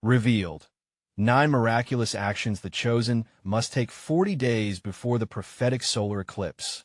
Revealed. 9 miraculous actions the chosen must take 40 days before the prophetic solar eclipse.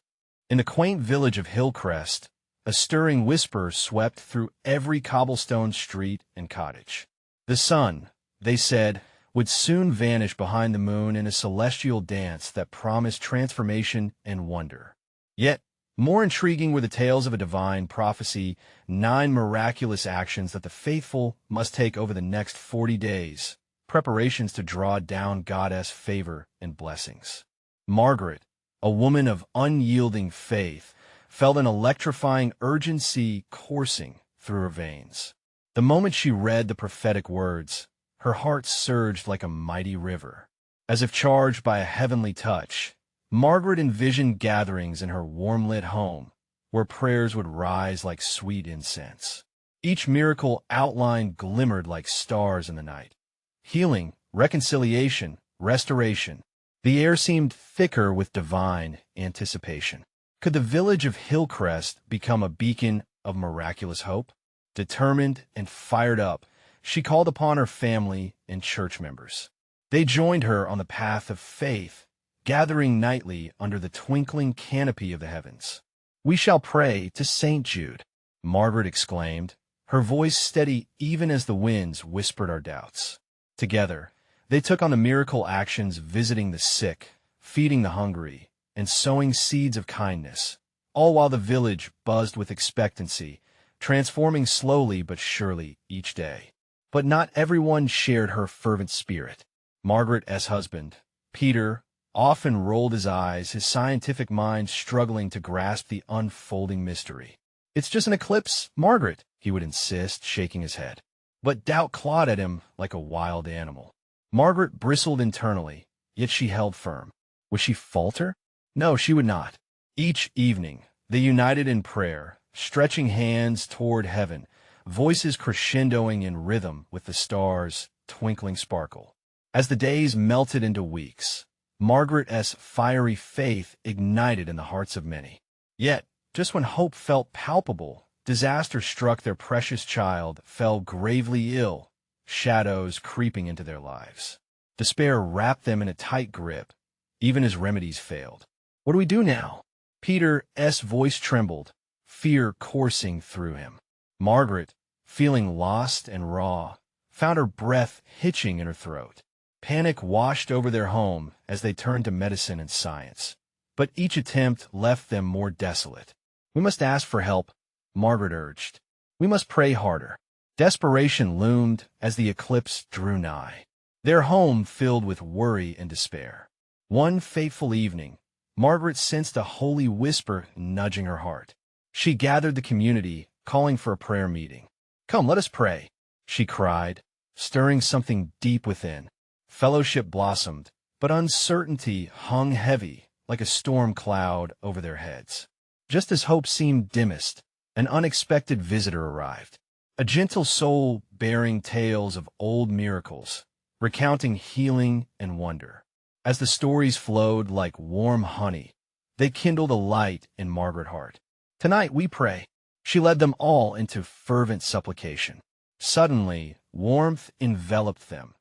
In the quaint village of Hillcrest, a stirring whisper swept through every cobblestone street and cottage. The sun, they said, would soon vanish behind the moon in a celestial dance that promised transformation and wonder. Yet, more intriguing were the tales of a divine prophecy, 9 miraculous actions that the faithful must take over the next 40 days, preparations to draw down goddess favor and blessings. Margaret, a woman of unyielding faith, felt an electrifying urgency coursing through her veins. The moment she read the prophetic words, her heart surged like a mighty river. As if charged by a heavenly touch, Margaret envisioned gatherings in her warm-lit home, where prayers would rise like sweet incense. Each miracle outline glimmered like stars in the night. Healing, reconciliation, restoration. The air seemed thicker with divine anticipation. Could the village of Hillcrest become a beacon of miraculous hope? Determined and fired up, she called upon her family and church members. They joined her on the path of faith, gathering nightly under the twinkling canopy of the heavens. "We shall pray to St. Jude," Margaret exclaimed, her voice steady even as the winds whispered our doubts. Together, they took on the miracle actions, visiting the sick, feeding the hungry, and sowing seeds of kindness, all while the village buzzed with expectancy, transforming slowly but surely each day. But not everyone shared her fervent spirit. Margaret's husband, Peter, often rolled his eyes, his scientific mind struggling to grasp the unfolding mystery. "It's just an eclipse, Margaret," he would insist, shaking his head. But doubt clawed at him like a wild animal. Margaret bristled internally, yet she held firm. Would she falter? No, she would not. Each evening, they united in prayer, stretching hands toward heaven, voices crescendoing in rhythm with the stars' twinkling sparkle. As the days melted into weeks, Margaret's fiery faith ignited in the hearts of many. Yet, just when hope felt palpable, disaster struck. Their precious child fell gravely ill, shadows creeping into their lives. Despair wrapped them in a tight grip, even as remedies failed. "What do we do now?" Peter's voice trembled, fear coursing through him. Margaret, feeling lost and raw, found her breath hitching in her throat. Panic washed over their home as they turned to medicine and science. But each attempt left them more desolate. "We must ask for help," Margaret urged. "We must pray harder." Desperation loomed as the eclipse drew nigh. Their home filled with worry and despair. One fateful evening, Margaret sensed a holy whisper nudging her heart. She gathered the community, calling for a prayer meeting. "Come, let us pray," she cried, stirring something deep within. Fellowship blossomed, but uncertainty hung heavy like a storm cloud over their heads. Just as hope seemed dimmest, an unexpected visitor arrived. A gentle soul bearing tales of old miracles, recounting healing and wonder. As the stories flowed like warm honey, they kindled a light in Margaret's heart. "Tonight we pray." She led them all into fervent supplication. Suddenly, warmth enveloped them,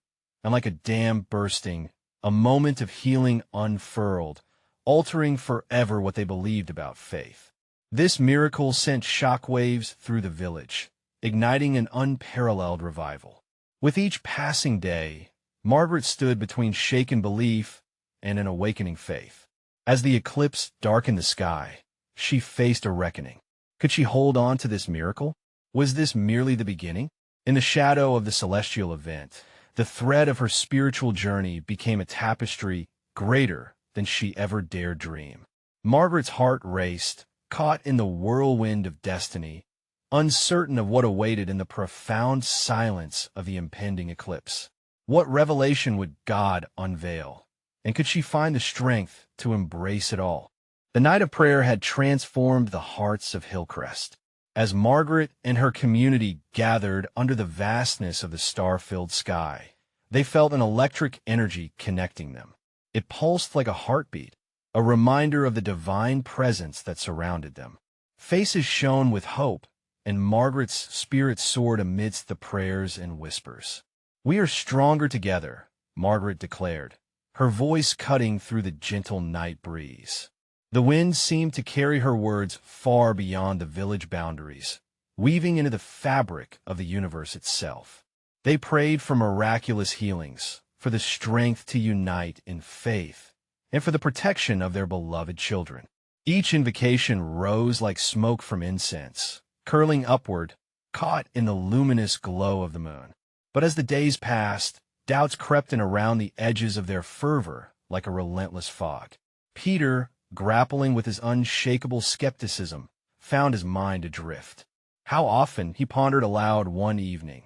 and like a dam bursting, a moment of healing unfurled, altering forever what they believed about faith. This miracle sent shockwaves through the village, igniting an unparalleled revival. With each passing day, Margaret stood between shaken belief and an awakening faith. As the eclipse darkened the sky, she faced a reckoning. Could she hold on to this miracle? Was this merely the beginning? In the shadow of the celestial event, the thread of her spiritual journey became a tapestry greater than she ever dared dream. Margaret's heart raced, caught in the whirlwind of destiny, uncertain of what awaited in the profound silence of the impending eclipse. What revelation would God unveil? And could she find the strength to embrace it all? The night of prayer had transformed the hearts of Hillcrest. As Margaret and her community gathered under the vastness of the star-filled sky, they felt an electric energy connecting them. It pulsed like a heartbeat, a reminder of the divine presence that surrounded them. Faces shone with hope, and Margaret's spirit soared amidst the prayers and whispers. "We are stronger together," Margaret declared, her voice cutting through the gentle night breeze. The wind seemed to carry her words far beyond the village boundaries, weaving into the fabric of the universe itself. They prayed for miraculous healings, for the strength to unite in faith, and for the protection of their beloved children. Each invocation rose like smoke from incense, curling upward, caught in the luminous glow of the moon. But as the days passed, doubts crept in around the edges of their fervor like a relentless fog. Peter, grappling with his unshakable skepticism, found his mind adrift. How often, he pondered aloud one evening,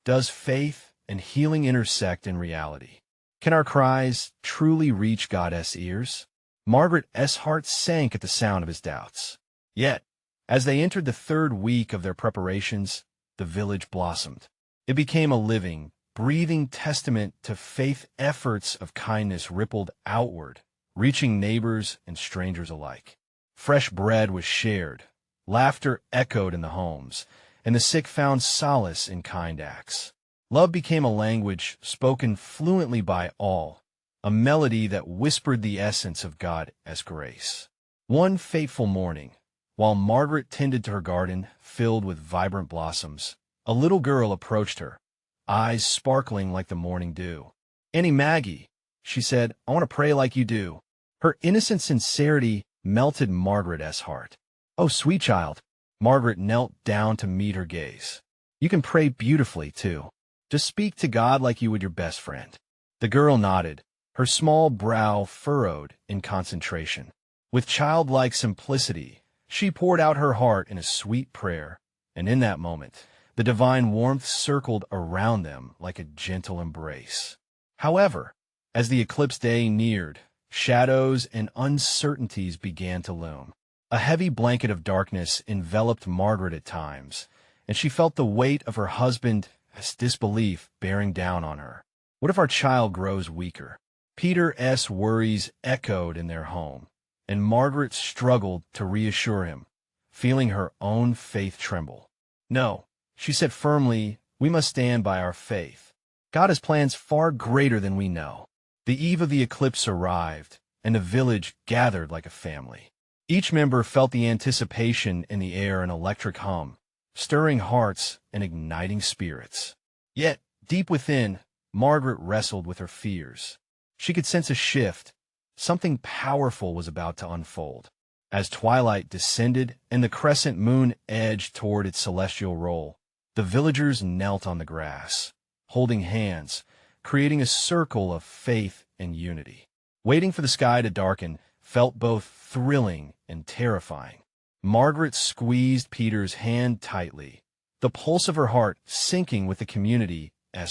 does faith and healing intersect in reality? Can our cries truly reach God's ears? Margaret's heart sank at the sound of his doubts. Yet, as they entered the third week of their preparations, the village blossomed. It became a living, breathing testament to faith. Efforts of kindness rippled outward, reaching neighbors and strangers alike. Fresh bread was shared, laughter echoed in the homes, and the sick found solace in kind acts. Love became a language spoken fluently by all, a melody that whispered the essence of God's grace. One fateful morning, while Margaret tended to her garden filled with vibrant blossoms, a little girl approached her, eyes sparkling like the morning dew. "Annie Maggie," she said, "I want to pray like you do." Her innocent sincerity melted Margaret's heart. "Oh, sweet child." Margaret knelt down to meet her gaze. "You can pray beautifully, too. Just speak to God like you would your best friend." The girl nodded, her small brow furrowed in concentration. With childlike simplicity, she poured out her heart in a sweet prayer, and in that moment, the divine warmth circled around them like a gentle embrace. However, as the eclipse day neared, shadows and uncertainties began to loom. A heavy blanket of darkness enveloped Margaret at times, and she felt the weight of her husband's disbelief bearing down on her. What if our child grows weaker? Peter's worries echoed in their home, and Margaret struggled to reassure him, feeling her own faith tremble. "No," she said firmly, "we must stand by our faith. God has plans far greater than we know." The eve of the eclipse arrived, and the village gathered like a family. Each member felt the anticipation in the air, an electric hum, stirring hearts and igniting spirits. Yet, deep within, Margaret wrestled with her fears. She could sense a shift. Something powerful was about to unfold. As twilight descended and the crescent moon edged toward its celestial roll, the villagers knelt on the grass, holding hands, creating a circle of faith and unity. Waiting for the sky to darken felt both thrilling and terrifying. Margaret squeezed Peter's hand tightly, the pulse of her heart sinking with the community's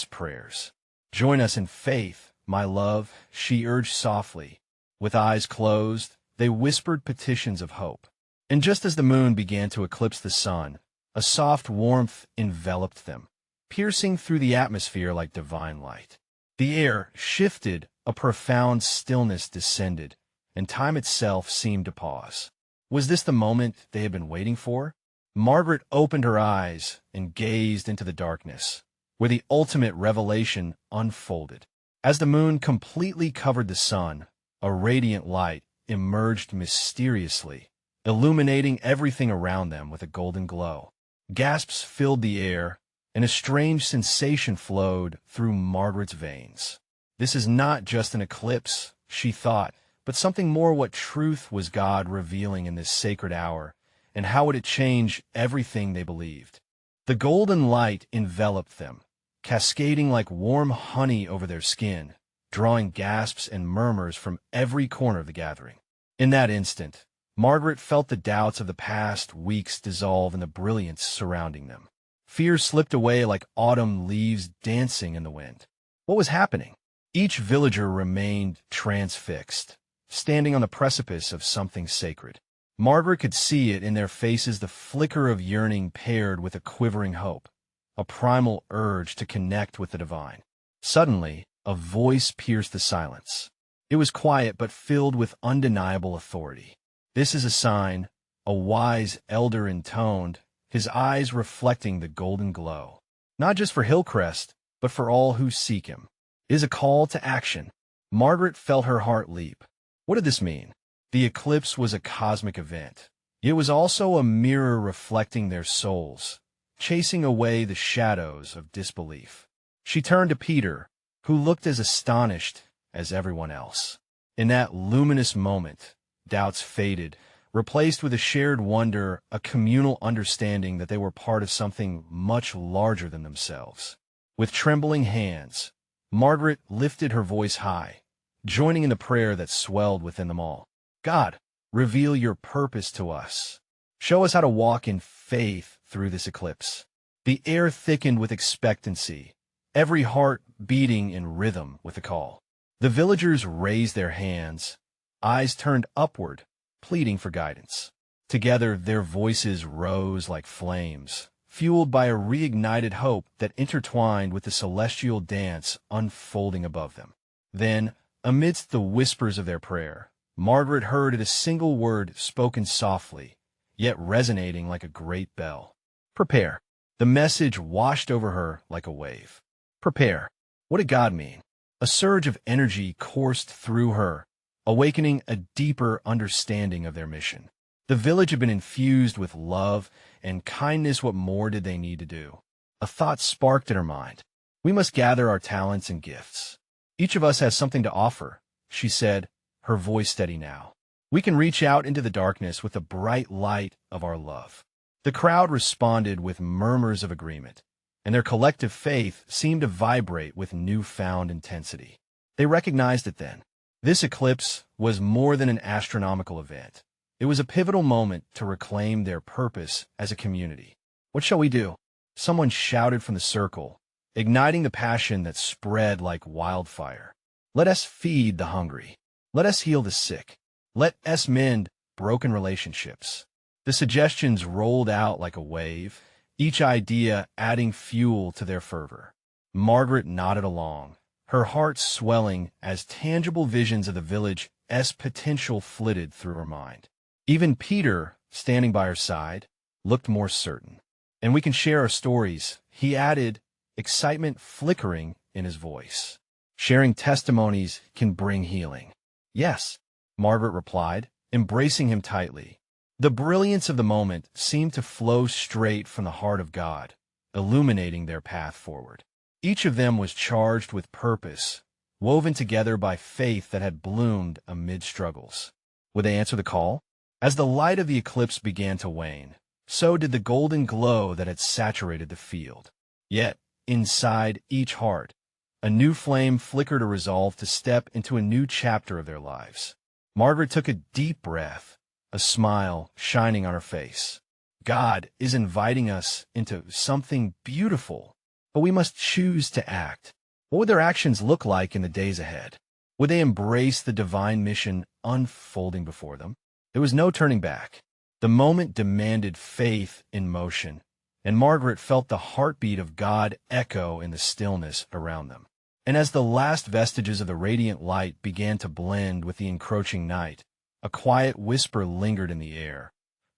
prayers. "Join us in faith, my love," she urged softly. With eyes closed, they whispered petitions of hope. And just as the moon began to eclipse the sun, a soft warmth enveloped them, piercing through the atmosphere like divine light. The air shifted, a profound stillness descended, and time itself seemed to pause. Was this the moment they had been waiting for? Margaret opened her eyes and gazed into the darkness, where the ultimate revelation unfolded. As the moon completely covered the sun, a radiant light emerged mysteriously, illuminating everything around them with a golden glow. Gasps filled the air, and a strange sensation flowed through Margaret's veins. This is not just an eclipse, she thought, but something more. What truth was God revealing in this sacred hour, and how would it change everything they believed? The golden light enveloped them, cascading like warm honey over their skin, drawing gasps and murmurs from every corner of the gathering. In that instant, Margaret felt the doubts of the past weeks dissolve in the brilliance surrounding them. Fear slipped away like autumn leaves dancing in the wind. What was happening? Each villager remained transfixed, standing on the precipice of something sacred. Margaret could see it in their faces, the flicker of yearning paired with a quivering hope, a primal urge to connect with the divine. Suddenly, a voice pierced the silence. It was quiet but filled with undeniable authority. "This is a sign," a wise elder intoned, his eyes reflecting the golden glow. "Not just for Hillcrest, but for all who seek him. It is a call to action. Margaret felt her heart leap. What did this mean? The eclipse was a cosmic event. It was also a mirror reflecting their souls, chasing away the shadows of disbelief. She turned to Peter, who looked as astonished as everyone else. In that luminous moment, doubts faded, replaced with a shared wonder, a communal understanding that they were part of something much larger than themselves. With trembling hands, Margaret lifted her voice high, joining in the prayer that swelled within them all. God, reveal your purpose to us. Show us how to walk in faith through this eclipse. The air thickened with expectancy, every heart beating in rhythm with the call. The villagers raised their hands, eyes turned upward, pleading for guidance. Together, their voices rose like flames, fueled by a reignited hope that intertwined with the celestial dance unfolding above them. Then, amidst the whispers of their prayer, Margaret heard a single word spoken softly, yet resonating like a great bell. Prepare. The message washed over her like a wave. Prepare. What did God mean? A surge of energy coursed through her, awakening a deeper understanding of their mission. The village had been infused with love and kindness. What more did they need to do? A thought sparked in her mind. We must gather our talents and gifts. Each of us has something to offer, she said, her voice steady now. We can reach out into the darkness with the bright light of our love. The crowd responded with murmurs of agreement, and their collective faith seemed to vibrate with newfound intensity. They recognized it then. This eclipse was more than an astronomical event. It was a pivotal moment to reclaim their purpose as a community. What shall we do? Someone shouted from the circle, igniting the passion that spread like wildfire. Let us feed the hungry. Let us heal the sick. Let us mend broken relationships. The suggestions rolled out like a wave, each idea adding fuel to their fervor. Margaret nodded along, her heart swelling as tangible visions of the village's potential flitted through her mind. Even Peter, standing by her side, looked more certain. And we can share our stories, he added, excitement flickering in his voice. Sharing testimonies can bring healing. Yes, Margaret replied, embracing him tightly. The brilliance of the moment seemed to flow straight from the heart of God, illuminating their path forward. Each of them was charged with purpose, woven together by faith that had bloomed amid struggles. Would they answer the call? As the light of the eclipse began to wane, so did the golden glow that had saturated the field. Yet, inside each heart, a new flame flickered a resolve to step into a new chapter of their lives. Margaret took a deep breath, a smile shining on her face. God is inviting us into something beautiful, but we must choose to act. What would their actions look like in the days ahead? Would they embrace the divine mission unfolding before them? There was no turning back. The moment demanded faith in motion, and Margaret felt the heartbeat of God echo in the stillness around them. And as the last vestiges of the radiant light began to blend with the encroaching night, a quiet whisper lingered in the air,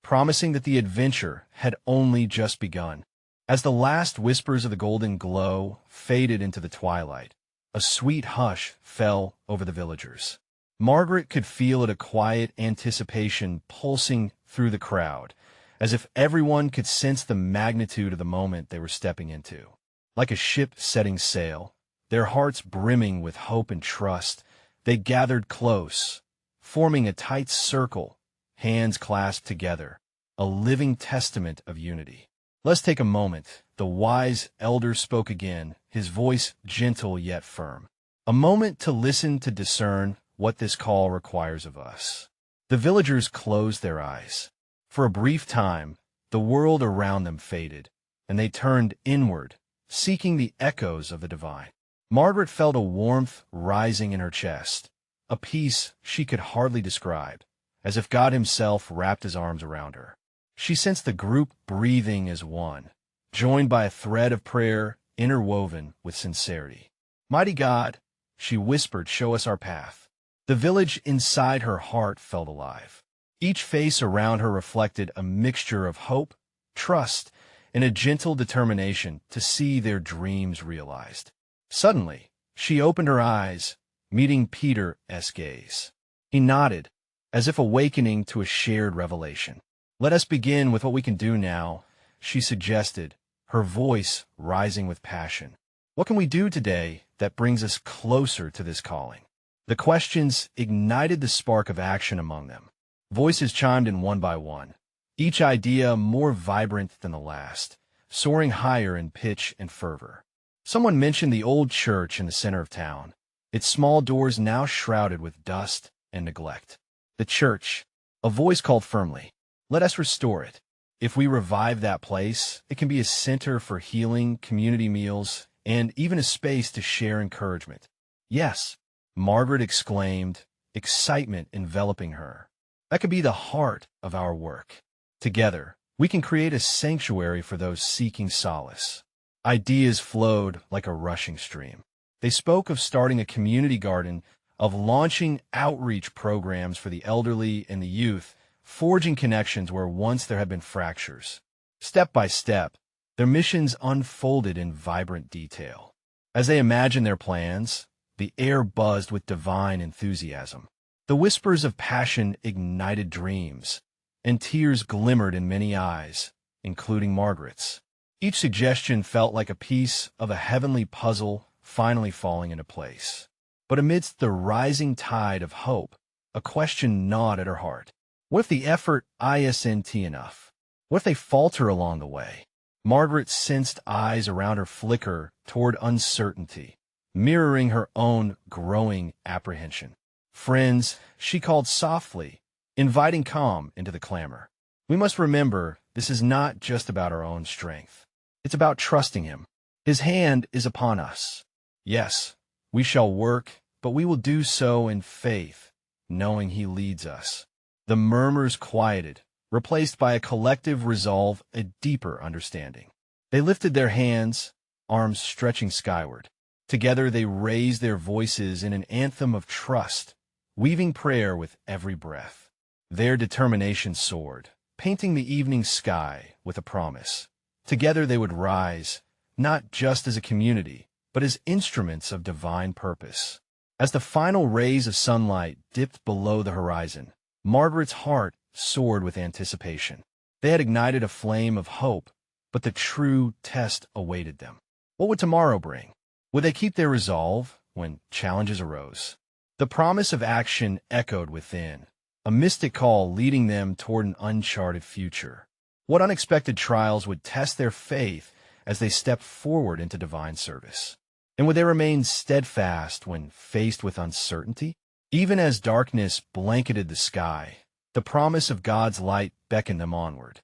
promising that the adventure had only just begun. As the last whispers of the golden glow faded into the twilight, a sweet hush fell over the villagers. Margaret could feel it, a quiet anticipation pulsing through the crowd, as if everyone could sense the magnitude of the moment they were stepping into. Like a ship setting sail, their hearts brimming with hope and trust, they gathered close, forming a tight circle, hands clasped together, a living testament of unity. Let's take a moment. The wise elder spoke again, his voice gentle yet firm. A moment to listen, to discern what this call requires of us. The villagers closed their eyes. For a brief time, the world around them faded, and they turned inward, seeking the echoes of the divine. Margaret felt a warmth rising in her chest, a peace she could hardly describe, as if God himself wrapped his arms around her. She sensed the group breathing as one, joined by a thread of prayer interwoven with sincerity. Mighty God, she whispered, show us our path. The village inside her heart felt alive. Each face around her reflected a mixture of hope, trust, in a gentle determination to see their dreams realized. Suddenly, she opened her eyes, meeting Peter's gaze. He nodded, as if awakening to a shared revelation. "Let us begin with what we can do now," she suggested, her voice rising with passion. "What can we do today that brings us closer to this calling?" The questions ignited the spark of action among them. Voices chimed in one by one, each idea more vibrant than the last, soaring higher in pitch and fervor. Someone mentioned the old church in the center of town, its small doors now shrouded with dust and neglect. "The church," a voice called firmly. "Let us restore it. If we revive that place, it can be a center for healing, community meals, and even a space to share encouragement." "Yes," Margaret exclaimed, excitement enveloping her. "That could be the heart of our work. Together, we can create a sanctuary for those seeking solace." Ideas flowed like a rushing stream. They spoke of starting a community garden, of launching outreach programs for the elderly and the youth, forging connections where once there had been fractures. Step by step, their missions unfolded in vibrant detail. As they imagined their plans, the air buzzed with divine enthusiasm. The whispers of passion ignited dreams, and tears glimmered in many eyes, including Margaret's. Each suggestion felt like a piece of a heavenly puzzle finally falling into place. But amidst the rising tide of hope, a question gnawed at her heart. What if the effort isn't enough? What if they falter along the way? Margaret sensed eyes around her flicker toward uncertainty, mirroring her own growing apprehension. "Friends," she called softly, inviting calm into the clamor. "We must remember this is not just about our own strength. It's about trusting Him. His hand is upon us. Yes, we shall work, but we will do so in faith, knowing He leads us." The murmurs quieted, replaced by a collective resolve, a deeper understanding. They lifted their hands, arms stretching skyward. Together they raised their voices in an anthem of trust, weaving prayer with every breath. Their determination soared, painting the evening sky with a promise. Together they would rise, not just as a community, but as instruments of divine purpose. As the final rays of sunlight dipped below the horizon, Margaret's heart soared with anticipation. They had ignited a flame of hope, but the true test awaited them. What would tomorrow bring? Would they keep their resolve when challenges arose? The promise of action echoed within, a mystic call leading them toward an uncharted future. What unexpected trials would test their faith as they stepped forward into divine service? And would they remain steadfast when faced with uncertainty? Even as darkness blanketed the sky, the promise of God's light beckoned them onward.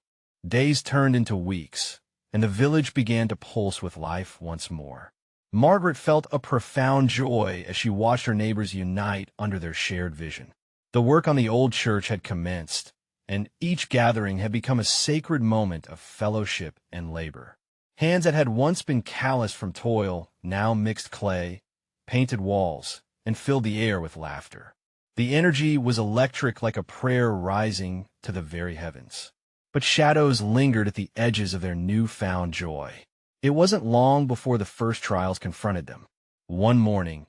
Days turned into weeks, and the village began to pulse with life once more. Margaret felt a profound joy as she watched her neighbors unite under their shared vision. The work on the old church had commenced, and each gathering had become a sacred moment of fellowship and labor. Hands that had once been calloused from toil now mixed clay, painted walls, and filled the air with laughter. The energy was electric, like a prayer rising to the very heavens. But shadows lingered at the edges of their newfound joy. It wasn't long before the first trials confronted them. One morning,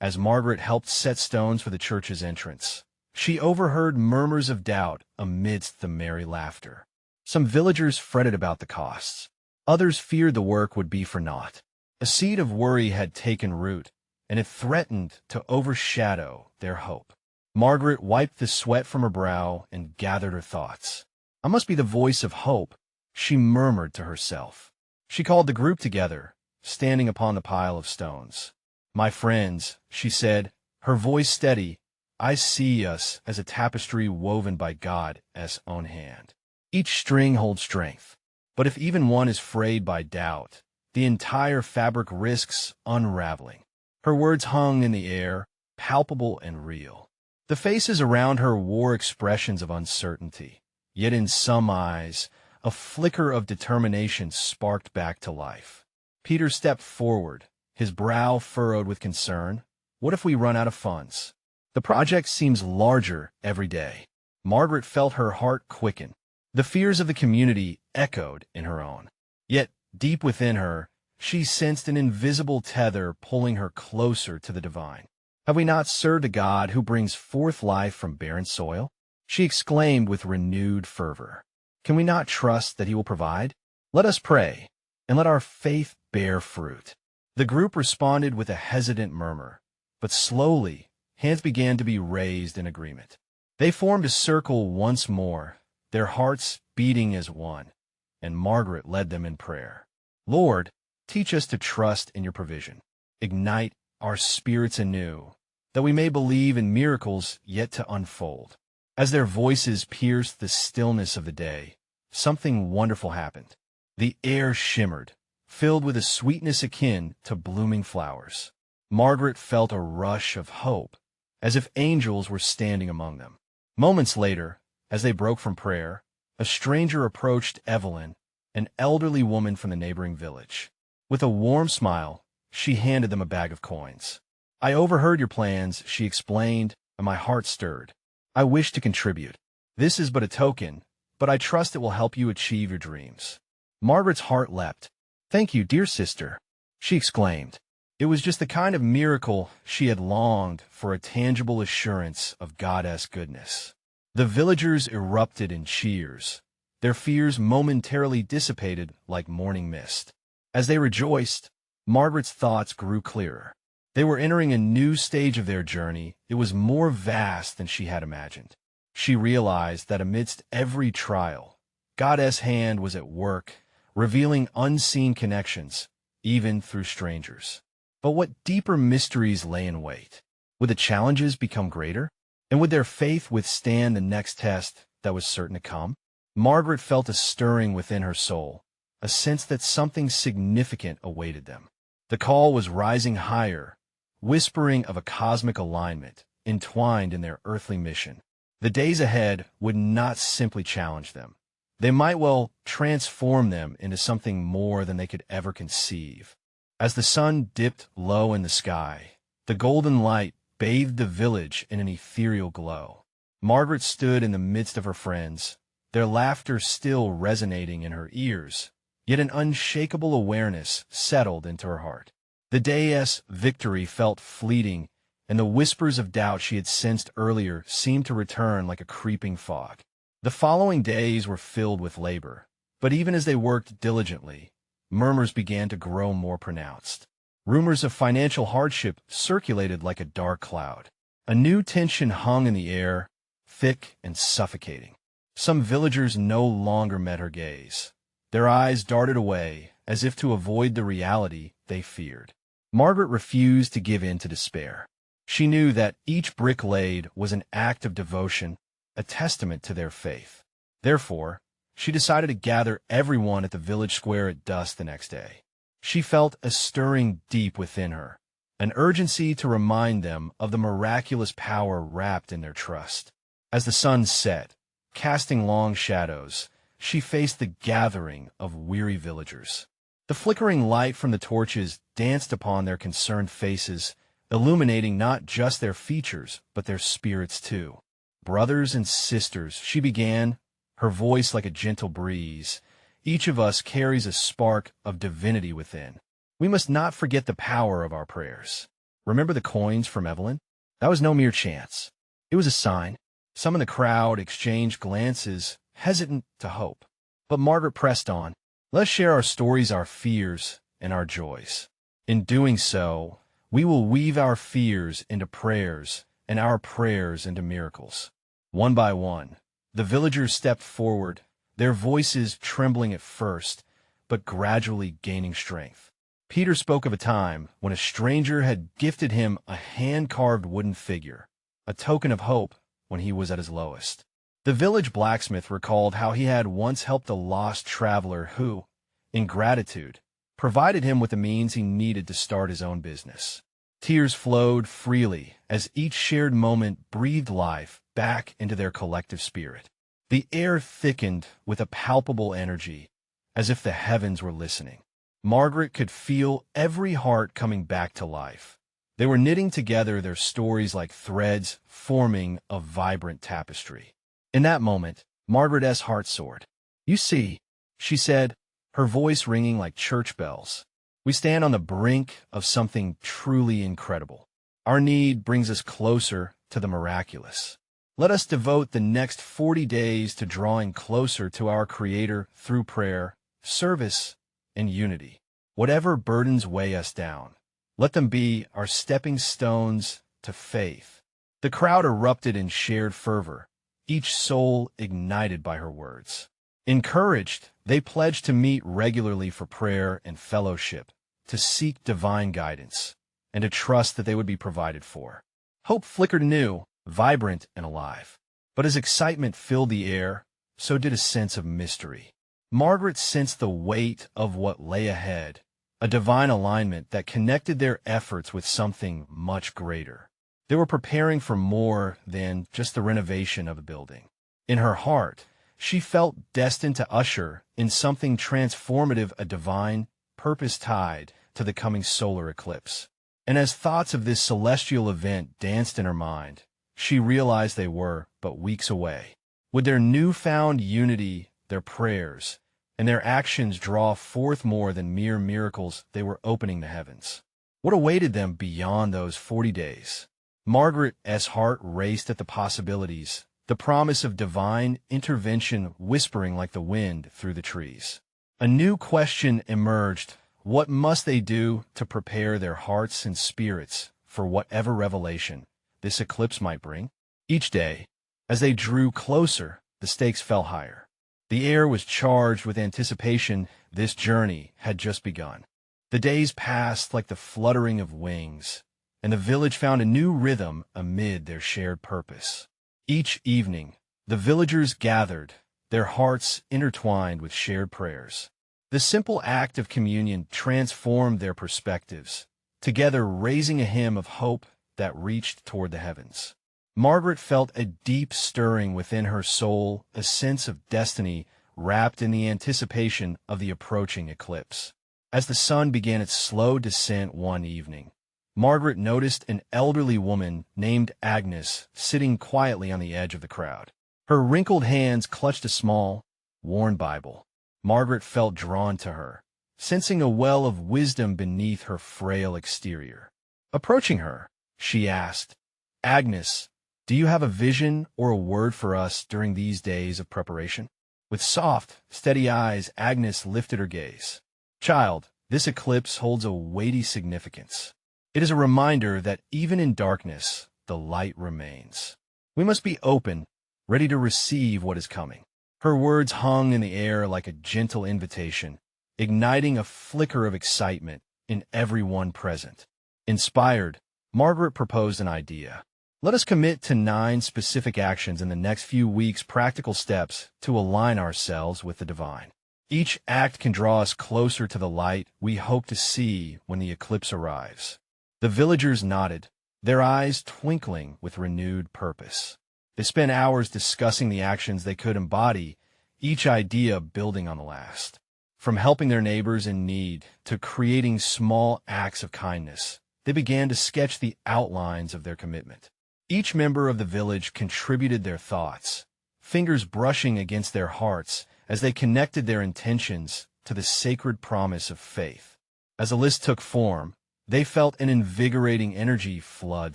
as Margaret helped set stones for the church's entrance, she overheard murmurs of doubt amidst the merry laughter. Some villagers fretted about the costs. Others feared the work would be for naught. A seed of worry had taken root, and it threatened to overshadow their hope. Margaret wiped the sweat from her brow and gathered her thoughts. "I must be the voice of hope," she murmured to herself. She called the group together, standing upon the pile of stones. "My friends," she said, her voice steady, "I see us as a tapestry woven by God's own hand. Each string holds strength, but if even one is frayed by doubt, the entire fabric risks unraveling." Her words hung in the air, palpable and real. The faces around her wore expressions of uncertainty, yet in some eyes, a flicker of determination sparked back to life. Peter stepped forward, his brow furrowed with concern. "What if we run out of funds? The project seems larger every day." Margaret felt her heart quicken. The fears of the community echoed in her own. Yet, deep within her, she sensed an invisible tether pulling her closer to the divine. Have we not served a God who brings forth life from barren soil? She exclaimed with renewed fervor. Can we not trust that he will provide? Let us pray, and let our faith bear fruit. The group responded with a hesitant murmur, but slowly, hands began to be raised in agreement. They formed a circle once more, their hearts beating as one, and Margaret led them in prayer. Lord, teach us to trust in your provision. Ignite our spirits anew, that we may believe in miracles yet to unfold. As their voices pierced the stillness of the day, something wonderful happened. The air shimmered, filled with a sweetness akin to blooming flowers. Margaret felt a rush of hope, as if angels were standing among them. Moments later, as they broke from prayer, a stranger approached Evelyn, an elderly woman from the neighboring village. With a warm smile, she handed them a bag of coins. I overheard your plans, she explained, and my heart stirred. I wish to contribute. This is but a token, but I trust it will help you achieve your dreams. Margaret's heart leapt. Thank you, dear sister, she exclaimed. It was just the kind of miracle she had longed for, a tangible assurance of Goddess goodness. The villagers erupted in cheers, their fears momentarily dissipated like morning mist. As they rejoiced, Margaret's thoughts grew clearer. They were entering a new stage of their journey. It was more vast than she had imagined. She realized that amidst every trial, Goddess' hand was at work, revealing unseen connections, even through strangers. But what deeper mysteries lay in wait? Would the challenges become greater? And would their faith withstand the next test that was certain to come? Margaret felt a stirring within her soul, a sense that something significant awaited them. The call was rising higher, whispering of a cosmic alignment entwined in their earthly mission. The days ahead would not simply challenge them. They might well transform them into something more than they could ever conceive. As the sun dipped low in the sky, the golden light bathed the village in an ethereal glow. Margaret stood in the midst of her friends, their laughter still resonating in her ears, yet an unshakable awareness settled into her heart. The day's victory felt fleeting, and the whispers of doubt she had sensed earlier seemed to return like a creeping fog. The following days were filled with labor, but even as they worked diligently, murmurs began to grow more pronounced. Rumors of financial hardship circulated like a dark cloud. A new tension hung in the air, thick and suffocating. Some villagers no longer met her gaze. Their eyes darted away, as if to avoid the reality they feared. Margaret refused to give in to despair. She knew that each brick laid was an act of devotion, a testament to their faith. Therefore, she decided to gather everyone at the village square at dusk the next day. She felt a stirring deep within her, an urgency to remind them of the miraculous power wrapped in their trust. As the sun set, casting long shadows, she faced the gathering of weary villagers. The flickering light from the torches danced upon their concerned faces, illuminating not just their features, but their spirits too. Brothers and sisters, she began, her voice like a gentle breeze. Each of us carries a spark of divinity within. We must not forget the power of our prayers. Remember the coins from Evelyn? That was no mere chance. It was a sign. Some in the crowd exchanged glances, hesitant to hope. But Margaret pressed on. Let's share our stories, our fears, and our joys. In doing so, we will weave our fears into prayers and our prayers into miracles. One by one, the villagers stepped forward, their voices trembling at first, but gradually gaining strength. Peter spoke of a time when a stranger had gifted him a hand-carved wooden figure, a token of hope when he was at his lowest. The village blacksmith recalled how he had once helped a lost traveler who, in gratitude, provided him with the means he needed to start his own business. Tears flowed freely as each shared moment breathed life back into their collective spirit. The air thickened with a palpable energy, as if the heavens were listening. Margaret could feel every heart coming back to life. They were knitting together their stories like threads, forming a vibrant tapestry. In that moment, Margaret's heart soared. You see, she said, her voice ringing like church bells. We stand on the brink of something truly incredible. Our need brings us closer to the miraculous. Let us devote the next 40 days to drawing closer to our Creator through prayer, service, and unity. Whatever burdens weigh us down, let them be our stepping stones to faith. The crowd erupted in shared fervor, each soul ignited by her words. Encouraged, they pledged to meet regularly for prayer and fellowship, to seek divine guidance, and to trust that they would be provided for. Hope flickered anew, vibrant and alive. But as excitement filled the air, so did a sense of mystery. Margaret sensed the weight of what lay ahead, a divine alignment that connected their efforts with something much greater. They were preparing for more than just the renovation of a building. In her heart, she felt destined to usher in something transformative, a divine purpose tied to the coming solar eclipse. And as thoughts of this celestial event danced in her mind, she realized they were but weeks away. Would their newfound unity, their prayers, and their actions draw forth more than mere miracles? They were opening the heavens. What awaited them beyond those 40 days? Margaret's heart raced at the possibilities, the promise of divine intervention whispering like the wind through the trees. A new question emerged. What must they do to prepare their hearts and spirits for whatever revelation this eclipse might bring? Each day, as they drew closer, the stakes fell higher. The air was charged with anticipation. This journey had just begun. The days passed like the fluttering of wings, and the village found a new rhythm amid their shared purpose. Each evening, the villagers gathered, their hearts intertwined with shared prayers. The simple act of communion transformed their perspectives, together raising a hymn of hope that reached toward the heavens. Margaret felt a deep stirring within her soul, a sense of destiny wrapped in the anticipation of the approaching eclipse. As the sun began its slow descent one evening, Margaret noticed an elderly woman named Agnes sitting quietly on the edge of the crowd. Her wrinkled hands clutched a small, worn Bible. Margaret felt drawn to her, sensing a well of wisdom beneath her frail exterior. Approaching her, she asked, "Agnes, do you have a vision or a word for us during these days of preparation?" With soft, steady eyes, Agnes lifted her gaze. "Child, this eclipse holds a weighty significance. It is a reminder that even in darkness, the light remains. We must be open, ready to receive what is coming." Her words hung in the air like a gentle invitation, igniting a flicker of excitement in everyone present. Inspired, Margaret proposed an idea. Let us commit to 9 specific actions in the next few weeks, practical steps to align ourselves with the divine. Each act can draw us closer to the light we hope to see when the eclipse arrives. The villagers nodded, their eyes twinkling with renewed purpose. They spent hours discussing the actions they could embody, each idea building on the last. From helping their neighbors in need to creating small acts of kindness, they began to sketch the outlines of their commitment. Each member of the village contributed their thoughts, fingers brushing against their hearts as they connected their intentions to the sacred promise of faith. As the list took form, they felt an invigorating energy flood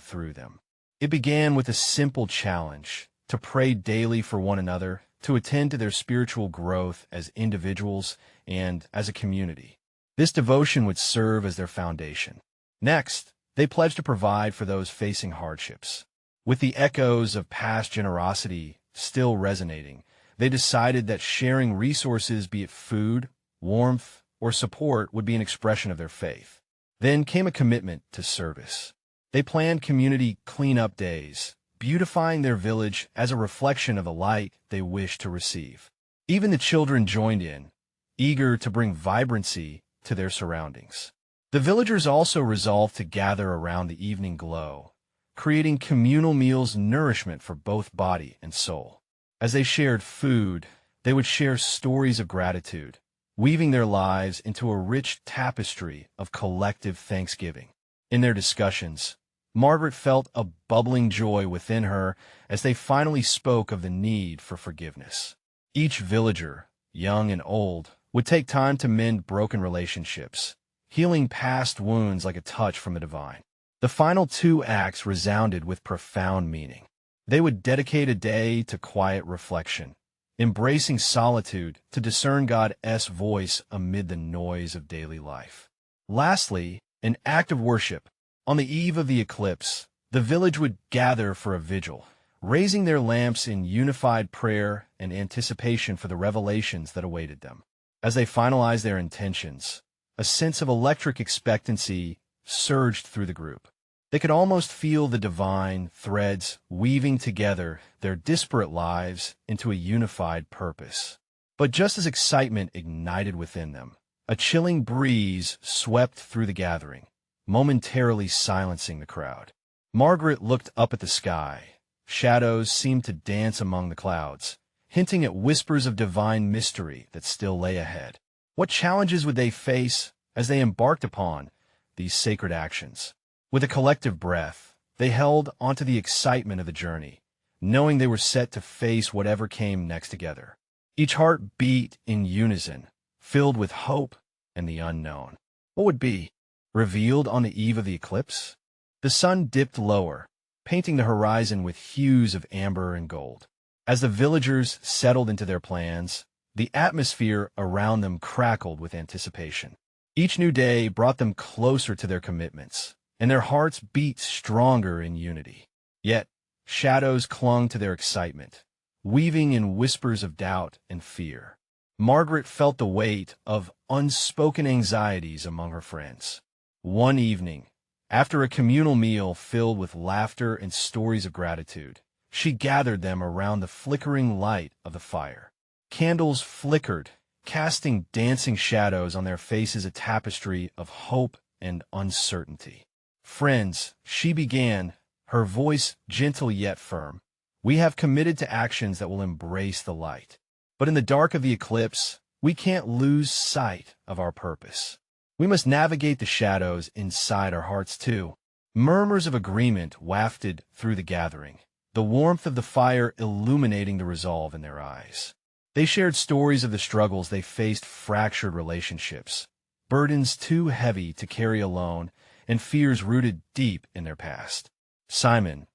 through them. It began with a simple challenge: to pray daily for one another, to attend to their spiritual growth as individuals and as a community. This devotion would serve as their foundation. Next, they pledged to provide for those facing hardships. With the echoes of past generosity still resonating, they decided that sharing resources, be it food, warmth, or support, would be an expression of their faith. Then came a commitment to service. They planned community cleanup days, beautifying their village as a reflection of the light they wished to receive. Even the children joined in, eager to bring vibrancy to their surroundings. The villagers also resolved to gather around the evening glow, creating communal meals, nourishment for both body and soul. As they shared food, they would share stories of gratitude, weaving their lives into a rich tapestry of collective thanksgiving. In their discussions, Margaret felt a bubbling joy within her as they finally spoke of the need for forgiveness. Each villager, young and old, would take time to mend broken relationships, healing past wounds like a touch from the divine. The final 2 acts resounded with profound meaning. They would dedicate a day to quiet reflection, embracing solitude to discern God's voice amid the noise of daily life. Lastly, an act of worship. On the eve of the eclipse, the village would gather for a vigil, raising their lamps in unified prayer and anticipation for the revelations that awaited them. As they finalized their intentions, a sense of electric expectancy surged through the group. They could almost feel the divine threads weaving together their disparate lives into a unified purpose. But just as excitement ignited within them, a chilling breeze swept through the gathering, momentarily silencing the crowd. Margaret looked up at the sky. Shadows seemed to dance among the clouds, hinting at whispers of divine mystery that still lay ahead. What challenges would they face as they embarked upon these sacred actions? With a collective breath, they held onto the excitement of the journey, knowing they were set to face whatever came next together. Each heart beat in unison, filled with hope and the unknown. What would be revealed on the eve of the eclipse? The sun dipped lower, painting the horizon with hues of amber and gold. As the villagers settled into their plans, the atmosphere around them crackled with anticipation. Each new day brought them closer to their commitments, and their hearts beat stronger in unity. Yet, shadows clung to their excitement, weaving in whispers of doubt and fear. Margaret felt the weight of unspoken anxieties among her friends. One evening, after a communal meal filled with laughter and stories of gratitude, she gathered them around the flickering light of the fire. Candles flickered, casting dancing shadows on their faces, a tapestry of hope and uncertainty. "Friends," she began, her voice gentle yet firm, "we have committed to actions that will embrace the light. But in the dark of the eclipse, we can't lose sight of our purpose. We must navigate the shadows inside our hearts too." Murmurs of agreement wafted through the gathering, the warmth of the fire illuminating the resolve in their eyes. They shared stories of the struggles they faced, fractured relationships, burdens too heavy to carry alone, and fears rooted deep in their past. Simon,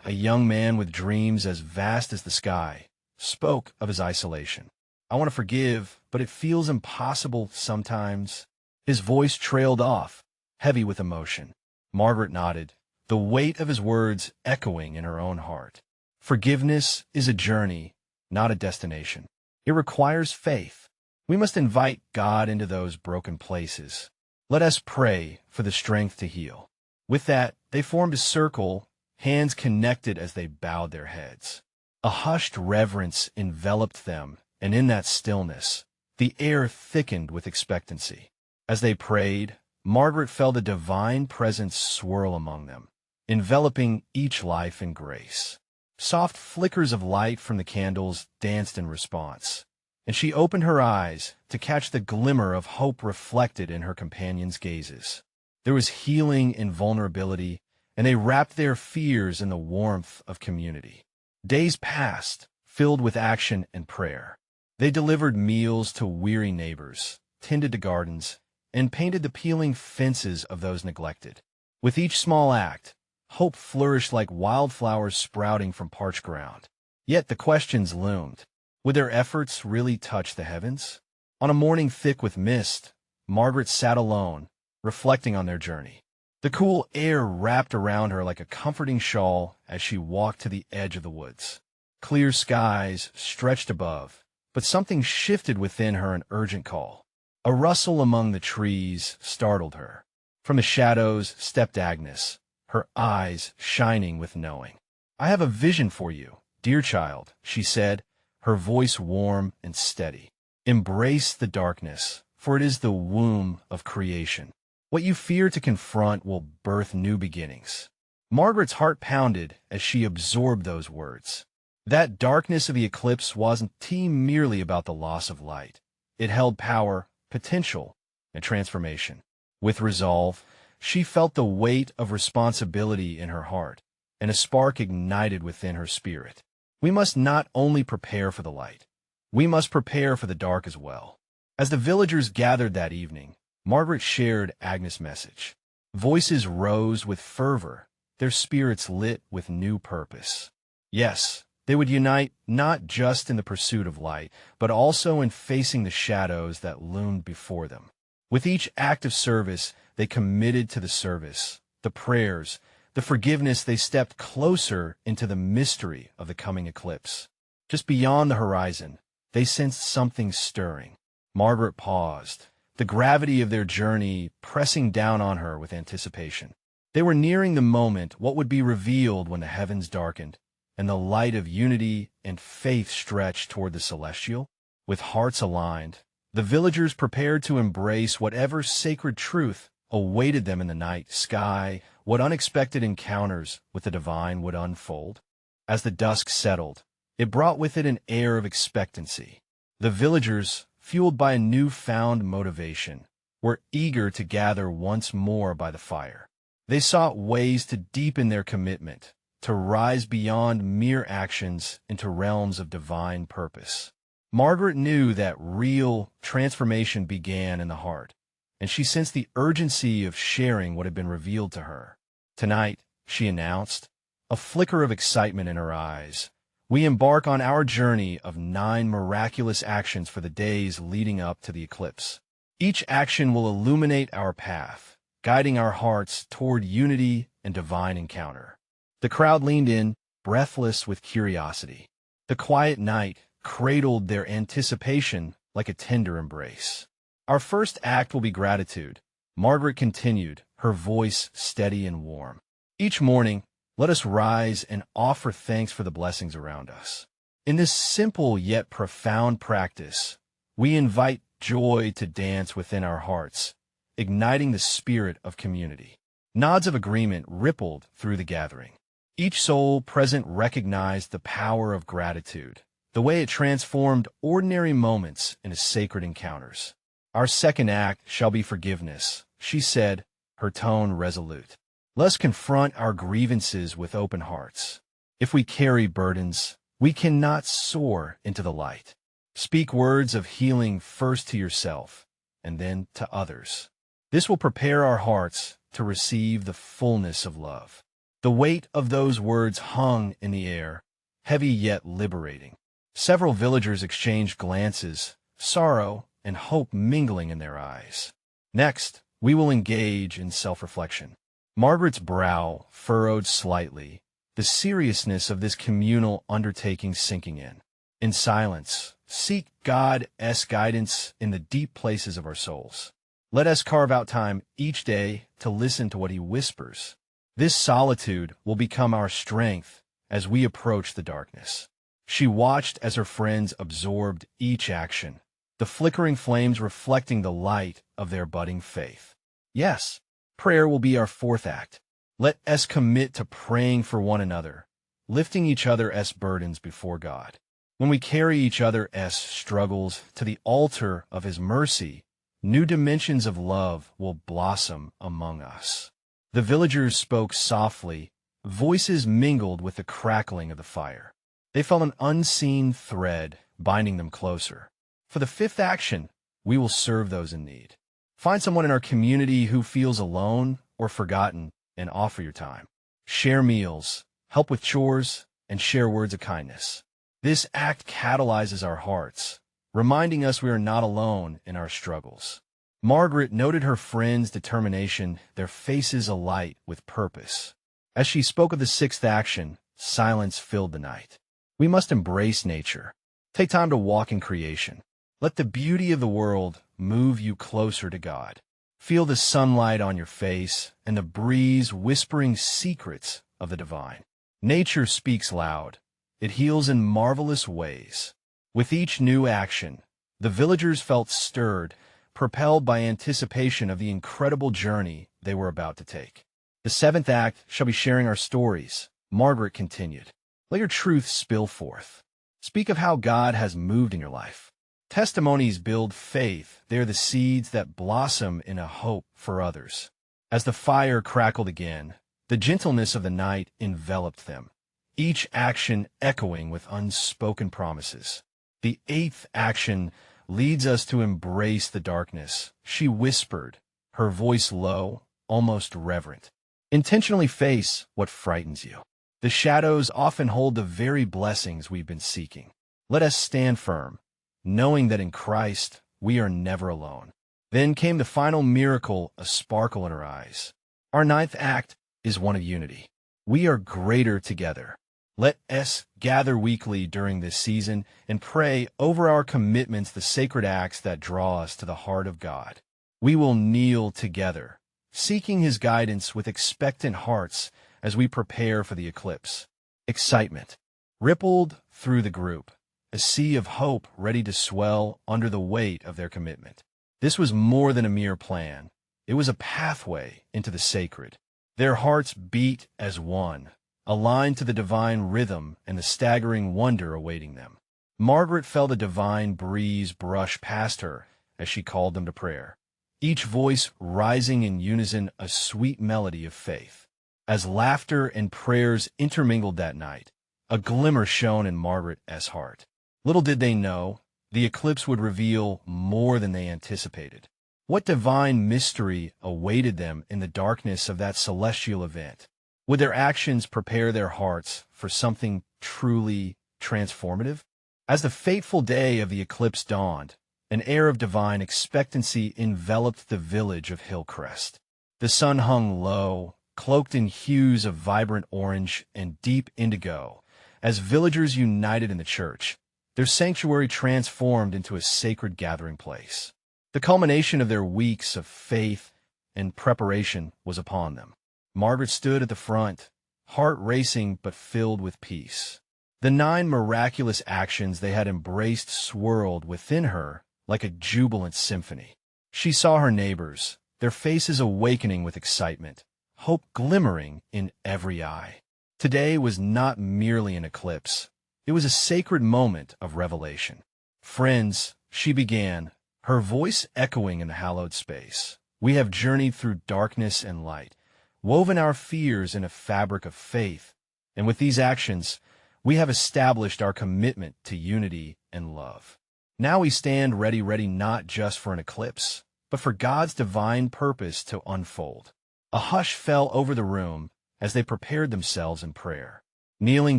a young man with dreams as vast as the sky, spoke of his isolation. "I want to forgive, but it feels impossible sometimes." His voice trailed off, heavy with emotion. Margaret nodded, the weight of his words echoing in her own heart. Forgiveness is a journey, not a destination. It requires faith. We must invite God into those broken places. Let us pray for the strength to heal. With that, they formed a circle, hands connected as they bowed their heads. A hushed reverence enveloped them, and in that stillness, the air thickened with expectancy. As they prayed, Margaret felt a divine presence swirl among them, enveloping each life in grace. Soft flickers of light from the candles danced in response, and she opened her eyes to catch the glimmer of hope reflected in her companions' gazes. There was healing in vulnerability, and they wrapped their fears in the warmth of community. Days passed, filled with action and prayer. They delivered meals to weary neighbors, tended to gardens, and painted the peeling fences of those neglected. With each small act, hope flourished like wildflowers sprouting from parched ground. Yet the questions loomed. Would their efforts really touch the heavens? On a morning thick with mist, Margaret sat alone, reflecting on their journey. The cool air wrapped around her like a comforting shawl as she walked to the edge of the woods. Clear skies stretched above, but something shifted within her, an urgent call. A rustle among the trees startled her. From the shadows stepped Agnes, her eyes shining with knowing. "I have a vision for you, dear child," she said, her voice warm and steady. "Embrace the darkness, for it is the womb of creation. What you fear to confront will birth new beginnings." Margaret's heart pounded as she absorbed those words. That darkness of the eclipse wasn't merely about the loss of light. It held power, potential, and transformation. With resolve, she felt the weight of responsibility in her heart, and a spark ignited within her spirit. We must not only prepare for the light, we must prepare for the dark as well. As the villagers gathered that evening, Margaret shared Agnes' message. Voices rose with fervor, their spirits lit with new purpose. Yes, they would unite not just in the pursuit of light, but also in facing the shadows that loomed before them. With each act of service, they committed to the service, the prayers, the forgiveness. They stepped closer into the mystery of the coming eclipse. Just beyond the horizon, they sensed something stirring. Margaret paused, the gravity of their journey pressing down on her with anticipation. They were nearing the moment what would be revealed when the heavens darkened, and the light of unity and faith stretched toward the celestial. With hearts aligned, the villagers prepared to embrace whatever sacred truth awaited them in the night sky, what unexpected encounters with the divine would unfold. As the dusk settled, it brought with it an air of expectancy. The villagers, fueled by a newfound motivation, were eager to gather once more by the fire. They sought ways to deepen their commitment, to rise beyond mere actions into realms of divine purpose. Margaret knew that real transformation began in the heart, and she sensed the urgency of sharing what had been revealed to her. Tonight, she announced, a flicker of excitement in her eyes, we embark on our journey of 9 miraculous actions for the days leading up to the eclipse. Each action will illuminate our path, guiding our hearts toward unity and divine encounter. The crowd leaned in, breathless with curiosity. The quiet night cradled their anticipation like a tender embrace. Our first act will be gratitude, Margaret continued, her voice steady and warm. Each morning, let us rise and offer thanks for the blessings around us. In this simple yet profound practice, we invite joy to dance within our hearts, igniting the spirit of community. Nods of agreement rippled through the gathering. Each soul present recognized the power of gratitude, the way it transformed ordinary moments into sacred encounters. Our second act shall be forgiveness, she said, her tone resolute. Let's confront our grievances with open hearts. If we carry burdens, we cannot soar into the light. Speak words of healing first to yourself, and then to others. This will prepare our hearts to receive the fullness of love. The weight of those words hung in the air, heavy yet liberating. Several villagers exchanged glances, sorrow and hope mingling in their eyes. Next, we will engage in self-reflection. Margaret's brow furrowed slightly, the seriousness of this communal undertaking sinking in. In silence, seek God's guidance in the deep places of our souls. Let us carve out time each day to listen to what he whispers. This solitude will become our strength as we approach the darkness. She watched as her friends absorbed each action, the flickering flames reflecting the light of their budding faith. Yes, prayer will be our fourth act. Let us commit to praying for one another, lifting each other's burdens before God. When we carry each other's struggles to the altar of his mercy, new dimensions of love will blossom among us. The villagers spoke softly, voices mingled with the crackling of the fire. They felt an unseen thread binding them closer. For the fifth action, we will serve those in need. Find someone in our community who feels alone or forgotten and offer your time. Share meals, help with chores, and share words of kindness. This act catalyzes our hearts, reminding us we are not alone in our struggles. Margaret noted her friends' determination, their faces alight with purpose. As she spoke of the sixth action, silence filled the night. We must embrace nature. Take time to walk in creation. Let the beauty of the world move you closer to God. Feel the sunlight on your face and the breeze whispering secrets of the divine. Nature speaks loud. It heals in marvelous ways. With each new action, the villagers felt stirred, propelled by anticipation of the incredible journey they were about to take. The seventh act shall be sharing our stories, Margaret continued. Let your truth spill forth. Speak of how God has moved in your life. Testimonies build faith. They are the seeds that blossom in a hope for others. As the fire crackled again, the gentleness of the night enveloped them, each action echoing with unspoken promises. The eighth action, leads us to embrace the darkness. She whispered, her voice low, almost reverent. Intentionally face what frightens you. The shadows often hold the very blessings we've been seeking. Let us stand firm, knowing that in Christ we are never alone. Then came the final miracle, a sparkle in her eyes. Our ninth act is one of unity. We are greater together. Let us gather weekly during this season and pray over our commitments, the sacred acts that draw us to the heart of God. We will kneel together, seeking His guidance with expectant hearts as we prepare for the eclipse. Excitement rippled through the group, a sea of hope ready to swell under the weight of their commitment. This was more than a mere plan. It was a pathway into the sacred. Their hearts beat as one, aligned to the divine rhythm and the staggering wonder awaiting them. Margaret felt a divine breeze brush past her as she called them to prayer, each voice rising in unison, a sweet melody of faith. As laughter and prayers intermingled that night, a glimmer shone in Margaret's heart. Little did they know, the eclipse would reveal more than they anticipated. What divine mystery awaited them in the darkness of that celestial event? Would their actions prepare their hearts for something truly transformative? As the fateful day of the eclipse dawned, an air of divine expectancy enveloped the village of Hillcrest. The sun hung low, cloaked in hues of vibrant orange and deep indigo, as villagers united in the church, their sanctuary transformed into a sacred gathering place. The culmination of their weeks of faith and preparation was upon them. Margaret stood at the front, heart racing but filled with peace. The 9 miraculous actions they had embraced swirled within her like a jubilant symphony. She saw her neighbors, their faces awakening with excitement, hope glimmering in every eye. Today was not merely an eclipse. It was a sacred moment of revelation. Friends, she began, her voice echoing in the hallowed space. We have journeyed through darkness and light, woven our fears in a fabric of faith, and with these actions, we have established our commitment to unity and love. Now we stand ready not just for an eclipse, but for God's divine purpose to unfold. A hush fell over the room as they prepared themselves in prayer. Kneeling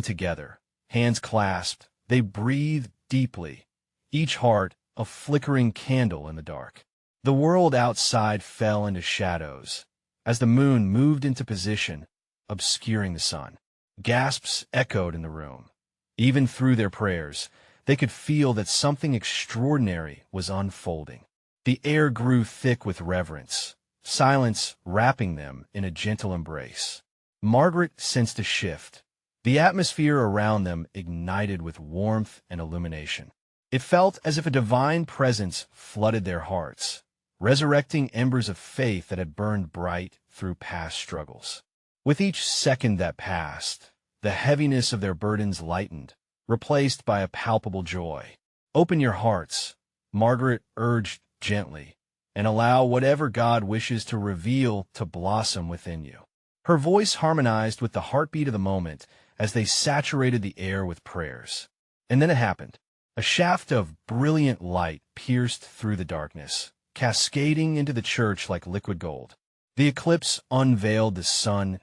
together, hands clasped, they breathed deeply, each heart a flickering candle in the dark. The world outside fell into shadows as the moon moved into position, obscuring the sun. Gasps echoed in the room. Even through their prayers, they could feel that something extraordinary was unfolding. The air grew thick with reverence, silence wrapping them in a gentle embrace. Margaret sensed a shift. The atmosphere around them ignited with warmth and illumination. It felt as if a divine presence flooded their hearts, resurrecting embers of faith that had burned bright through past struggles. With each second that passed, the heaviness of their burdens lightened, replaced by a palpable joy. Open your hearts, Margaret urged gently, and allow whatever God wishes to reveal to blossom within you. Her voice harmonized with the heartbeat of the moment as they saturated the air with prayers. And then it happened. A shaft of brilliant light pierced through the darkness, cascading into the church like liquid gold. The eclipse unveiled the sun's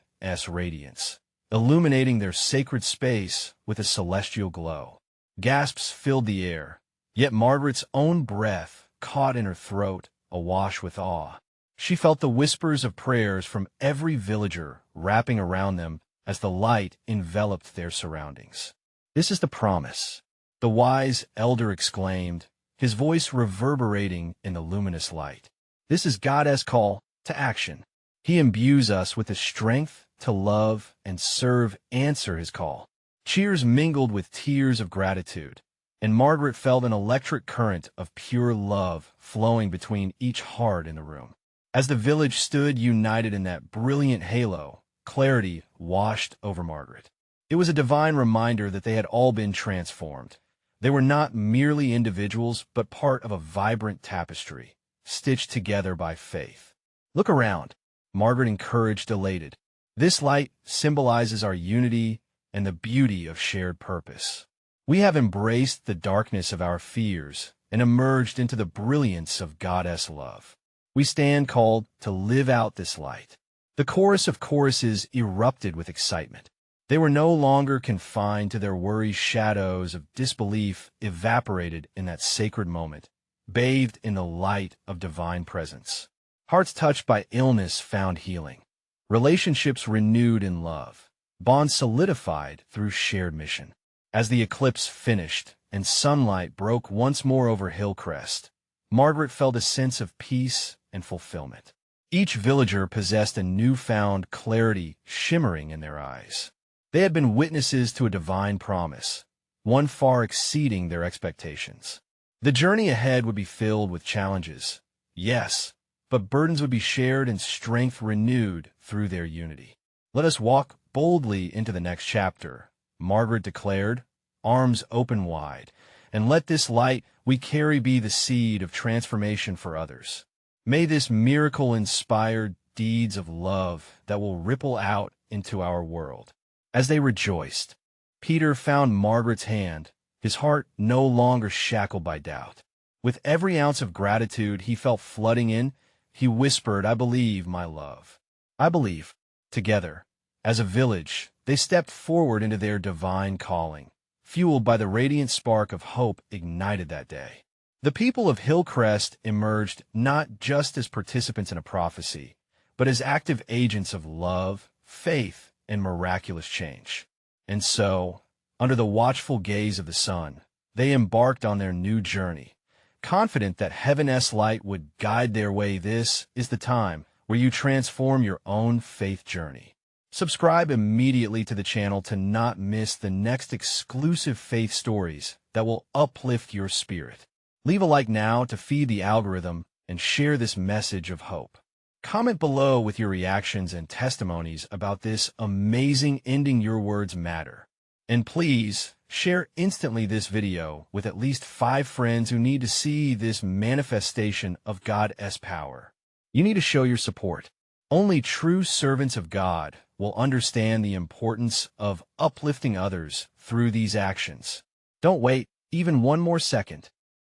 radiance, illuminating their sacred space with a celestial glow. Gasps filled the air, yet Margaret's own breath caught in her throat, awash with awe. She felt the whispers of prayers from every villager wrapping around them as the light enveloped their surroundings. This is the promise, the wise elder exclaimed, his voice reverberating in the luminous light. This is God's call to action. He imbues us with the strength to love and serve. Answer His call. Cheers mingled with tears of gratitude, and Margaret felt an electric current of pure love flowing between each heart in the room. As the village stood united in that brilliant halo, clarity washed over Margaret. It was a divine reminder that they had all been transformed. They were not merely individuals, but part of a vibrant tapestry, stitched together by faith. Look around, Margaret encouraged, elated. This light symbolizes our unity and the beauty of shared purpose. We have embraced the darkness of our fears and emerged into the brilliance of God's love. We stand called to live out this light. The chorus of choruses erupted with excitement. They were no longer confined to their worries. Shadows of disbelief evaporated in that sacred moment, bathed in the light of divine presence. Hearts touched by illness found healing. Relationships renewed in love. Bonds solidified through shared mission. As the eclipse finished and sunlight broke once more over Hillcrest, Margaret felt a sense of peace and fulfillment. Each villager possessed a newfound clarity shimmering in their eyes. They had been witnesses to a divine promise, one far exceeding their expectations. The journey ahead would be filled with challenges, yes, but burdens would be shared and strength renewed through their unity. "Let us walk boldly into the next chapter," Margaret declared, arms open wide, "and let this light we carry be the seed of transformation for others. May this miracle inspire deeds of love that will ripple out into our world." As they rejoiced, Peter found Margaret's hand, his heart no longer shackled by doubt. With every ounce of gratitude he felt flooding in, he whispered, "I believe, my love. I believe." Together, as a village, they stepped forward into their divine calling, fueled by the radiant spark of hope ignited that day. The people of Hillcrest emerged not just as participants in a prophecy, but as active agents of love, faith, and miraculous change. And so, under the watchful gaze of the sun, they embarked on their new journey, confident that heaven's light would guide their way. This is the time where you transform your own faith journey. Subscribe immediately to the channel to not miss the next exclusive faith stories that will uplift your spirit. Leave a like now to feed the algorithm and share this message of hope. Comment below with your reactions and testimonies about this amazing ending. Your words matter. And please, share instantly this video with at least 5 friends who need to see this manifestation of God's power. You need to show your support. Only true servants of God will understand the importance of uplifting others through these actions. Don't wait even one more second.